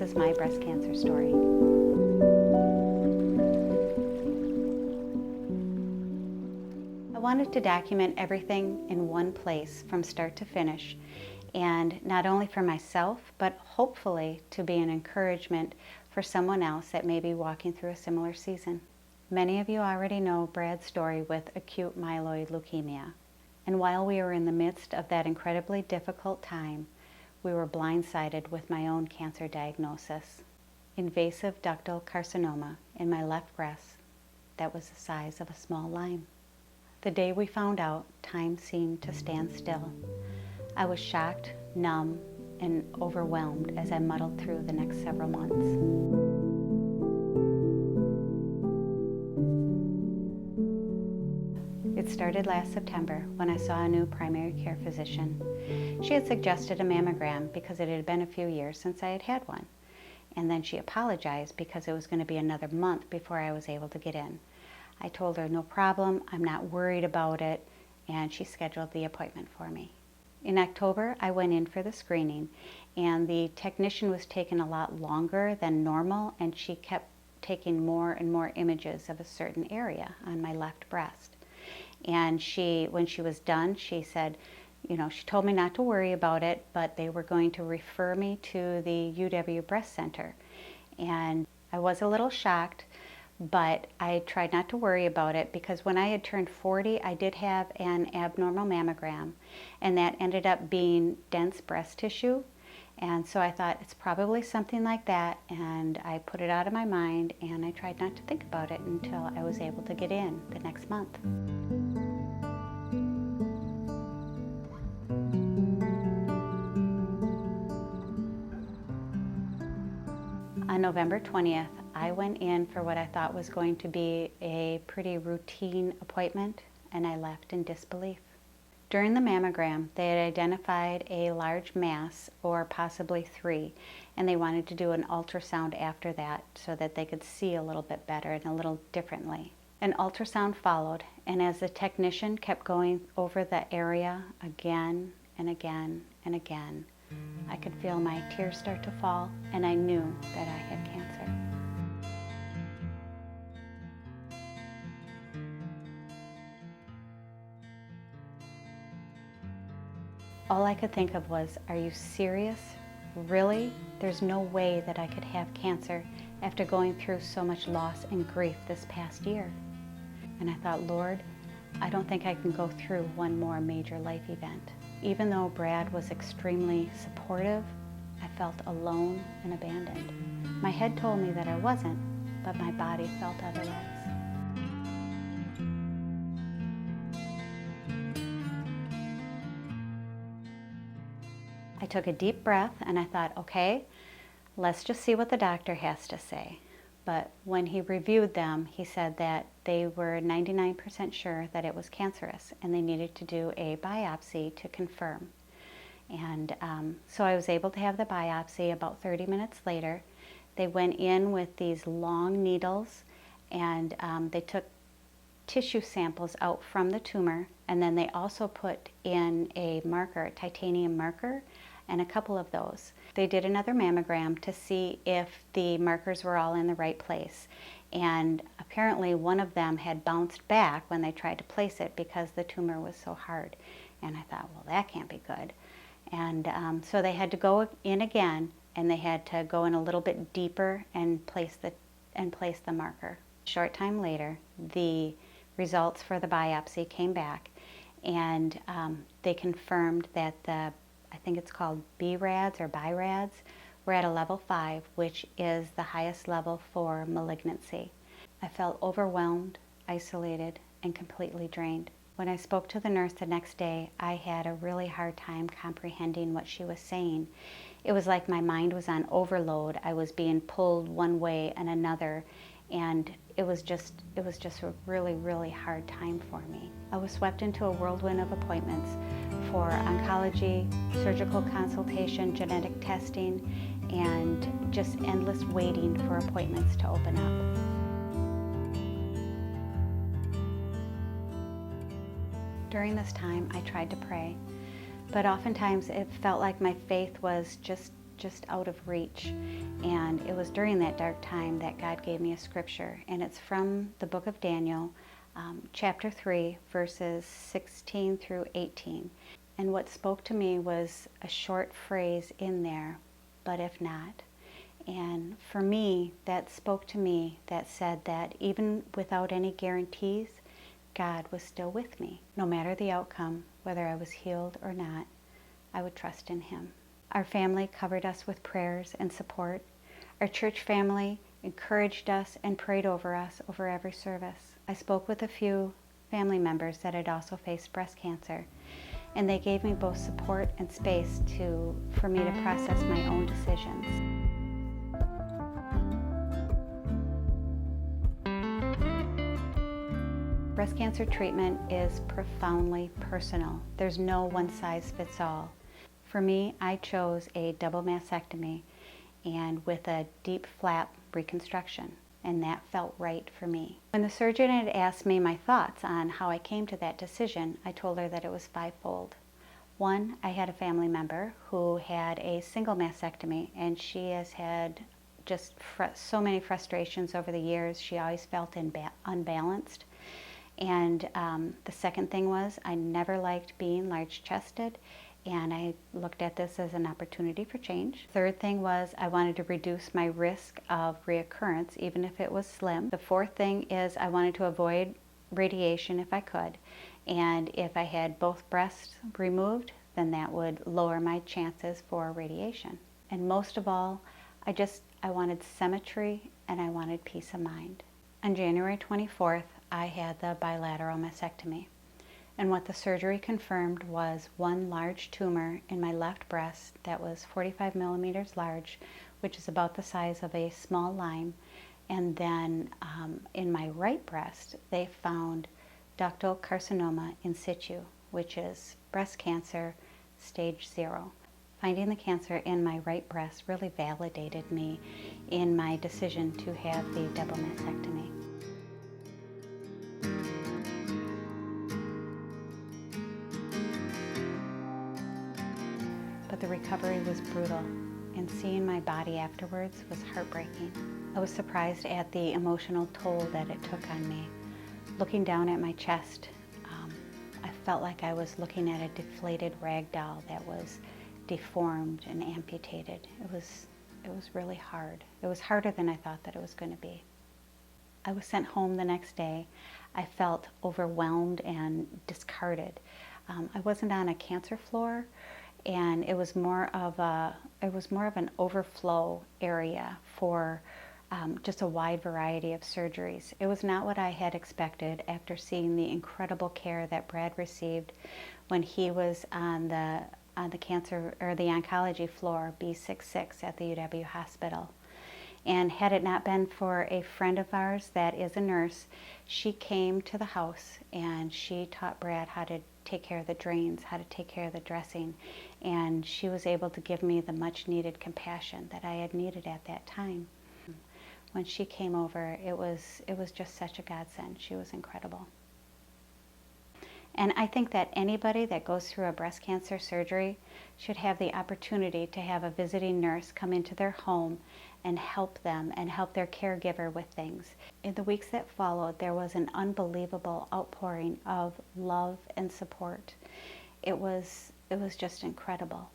is my breast cancer story. I wanted to document everything in one place from start to finish, and not only for myself, but hopefully to be an encouragement for someone else that may be walking through a similar season. Many of you already know Brad's story with acute myeloid leukemia. And while we were in the midst of that incredibly difficult time, we were blindsided with my own cancer diagnosis. Invasive ductal carcinoma in my left breast that was the size of a small lime. The day we found out, time seemed to stand still. I was shocked, numb, and overwhelmed as I muddled through the next several months. It started last September when I saw a new primary care physician. She had suggested a mammogram because it had been a few years since I had had one. And then she apologized because it was going to be another month before I was able to get in. I told her no problem, I'm not worried about it, and she scheduled the appointment for me. In October, I went in for the screening, and the technician was taking a lot longer than normal, and she kept taking more and more images of a certain area on my left breast. And when she was done, she said, she told me not to worry about it, but they were going to refer me to the UW Breast Center. And I was a little shocked, but I tried not to worry about it because when I had turned 40, I did have an abnormal mammogram, and that ended up being dense breast tissue. And so I thought it's probably something like that, and I put it out of my mind, and I tried not to think about it until I was able to get in the next month. On November 20th, I went in for what I thought was going to be a pretty routine appointment, and I left in disbelief. During the mammogram, they had identified a large mass, or possibly 3, and they wanted to do an ultrasound after that so that they could see a little bit better and a little differently. An ultrasound followed, and as the technician kept going over the area again and again and again, I could feel my tears start to fall, and I knew that I had cancer. All I could think of was, are you serious? Really? There's no way that I could have cancer after going through so much loss and grief this past year. And I thought, Lord, I don't think I can go through one more major life event. Even though Brad was extremely supportive, I felt alone and abandoned. My head told me that I wasn't, but my body felt otherwise. I took a deep breath and I thought, okay, let's just see what the doctor has to say. But when he reviewed them, he said that they were 99% sure that it was cancerous and they needed to do a biopsy to confirm. And so I was able to have the biopsy about 30 minutes later. They went in with these long needles, and they took tissue samples out from the tumor, and then they also put in a marker, a titanium marker, and a couple of those. They did another mammogram to see if the markers were all in the right place. And apparently one of them had bounced back when they tried to place it because the tumor was so hard. And I thought, well, that can't be good. And so they had to go in again, and they had to go in a little bit deeper and place the marker. A short time later, the results for the biopsy came back, and they confirmed that I think it's called BRADs or BIRADs, were at a level 5, which is the highest level for malignancy. I felt overwhelmed, isolated, and completely drained. When I spoke to the nurse the next day, I had a really hard time comprehending what she was saying. It was like my mind was on overload. I was being pulled one way and another, and it was just a really, really hard time for me. I was swept into a whirlwind of appointments for oncology, surgical consultation, genetic testing, and just endless waiting for appointments to open up. During this time, I tried to pray, but oftentimes it felt like my faith was just just out of reach. And it was during that dark time that God gave me a scripture, and it's from the book of Daniel, chapter 3, verses 16 through 18. And what spoke to me was a short phrase in there, "but if not." And for me, that spoke to me, that said that even without any guarantees, God was still with me. No matter the outcome, whether I was healed or not, I would trust in Him. Our family covered us with prayers and support. Our church family encouraged us and prayed over us over every service. I spoke with a few family members that had also faced breast cancer, and they gave me both support and space for me to process my own decisions. Breast cancer treatment is profoundly personal. There's no one size fits all. For me, I chose a double mastectomy and with a deep flap reconstruction, and that felt right for me. When the surgeon had asked me my thoughts on how I came to that decision, I told her that it was fivefold. One, I had a family member who had a single mastectomy, and she has had just so many frustrations over the years. She always felt unbalanced. And the second thing was, I never liked being large-chested, and I looked at this as an opportunity for change. Third thing was, I wanted to reduce my risk of reoccurrence, even if it was slim. The fourth thing is, I wanted to avoid radiation if I could, and if I had both breasts removed, then that would lower my chances for radiation. And most of all, I wanted symmetry, and I wanted peace of mind. On January 24th, I had the bilateral mastectomy, and what the surgery confirmed was one large tumor in my left breast that was 45 millimeters large, which is about the size of a small lime, and then in my right breast they found ductal carcinoma in situ, which is breast cancer stage 0. Finding the cancer in my right breast really validated me in my decision to have the double mastectomy. But the recovery was brutal, and seeing my body afterwards was heartbreaking. I was surprised at the emotional toll that it took on me. Looking down at my chest, I felt like I was looking at a deflated rag doll that was deformed and amputated. It was really hard. It was harder than I thought that it was going to be. I was sent home the next day. I felt overwhelmed and discarded. I wasn't on a cancer floor, and it was more of an overflow area for just a wide variety of surgeries. It was not what I had expected after seeing the incredible care that Brad received when he was on the cancer or the oncology floor, B66 at the UW hospital. And had it not been for a friend of ours that is a nurse, she came to the house and she taught Brad how to take care of the drains, how to take care of the dressing, and she was able to give me the much needed compassion that I had needed at that time. When she came over, it was just such a godsend. She was incredible. And I think that anybody that goes through a breast cancer surgery should have the opportunity to have a visiting nurse come into their home and help them and help their caregiver with things. In the weeks that followed, there was an unbelievable outpouring of love and support. It was just incredible.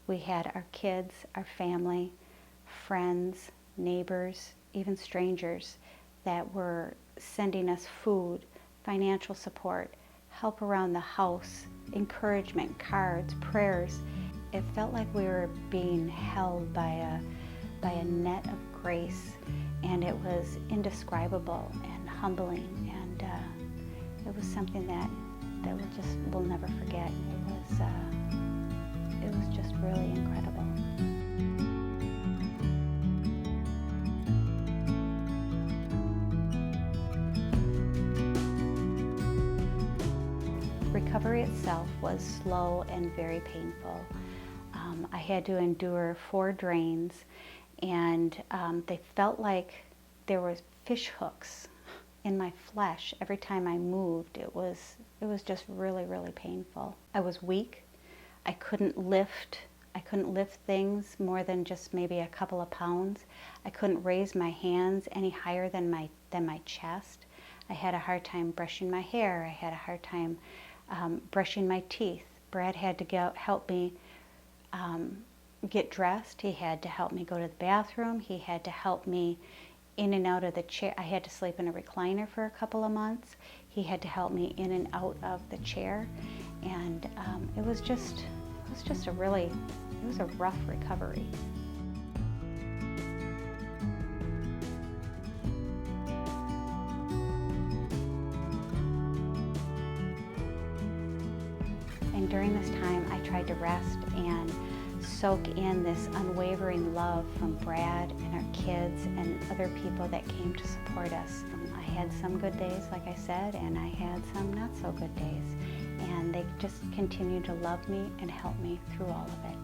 We had our kids, our family, friends, neighbors, even strangers that were sending us food, financial support, help around the house, encouragement, cards, prayers. It felt like we were being held by a net of grace, and it was indescribable and humbling, and it was something that we'll never forget. It was just really incredible. Recovery itself was slow and very painful. I had to endure 4 drains, and they felt like there were fish hooks in my flesh every time I moved. It was just really, really painful. I was weak. I couldn't lift I couldn't lift things more than just maybe a couple of pounds. I couldn't raise my hands any higher than my chest. I had a hard time brushing my hair. I had a hard time brushing my teeth. Brad had to go help me get dressed. He had to help me go to the bathroom. He had to help me in and out of the chair. I had to sleep in a recliner for a couple of months. He had to help me in and out of the chair, and it was just a rough recovery. And during this time, I tried to rest and soak in this unwavering love from Brad and our kids and other people that came to support us. I had some good days, like I said, and I had some not so good days. And they just continued to love me and help me through all of it.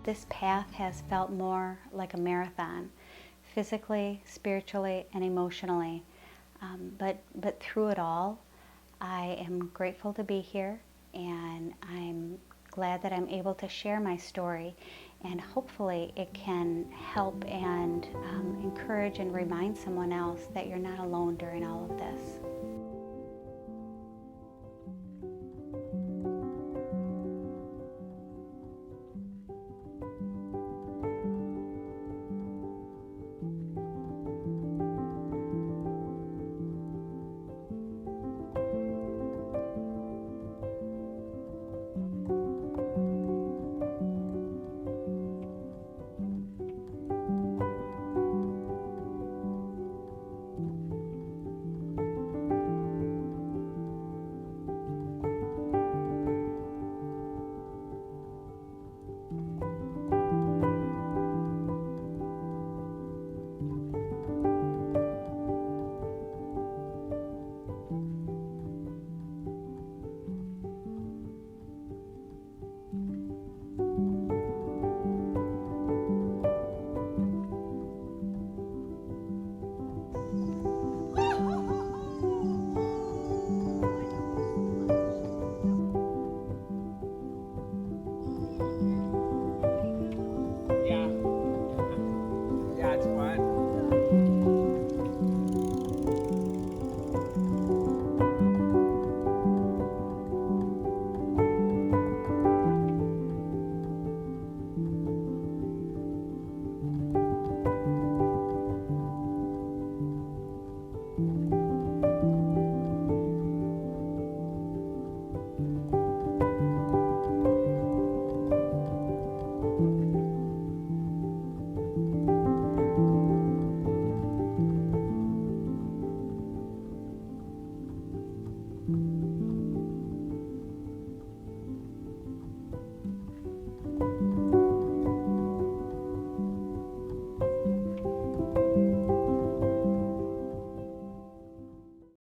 This path has felt more like a marathon, physically, spiritually, and emotionally. But through it all, I am grateful to be here, and I'm glad that I'm able to share my story, and hopefully it can help and encourage and remind someone else that you're not alone during all of this.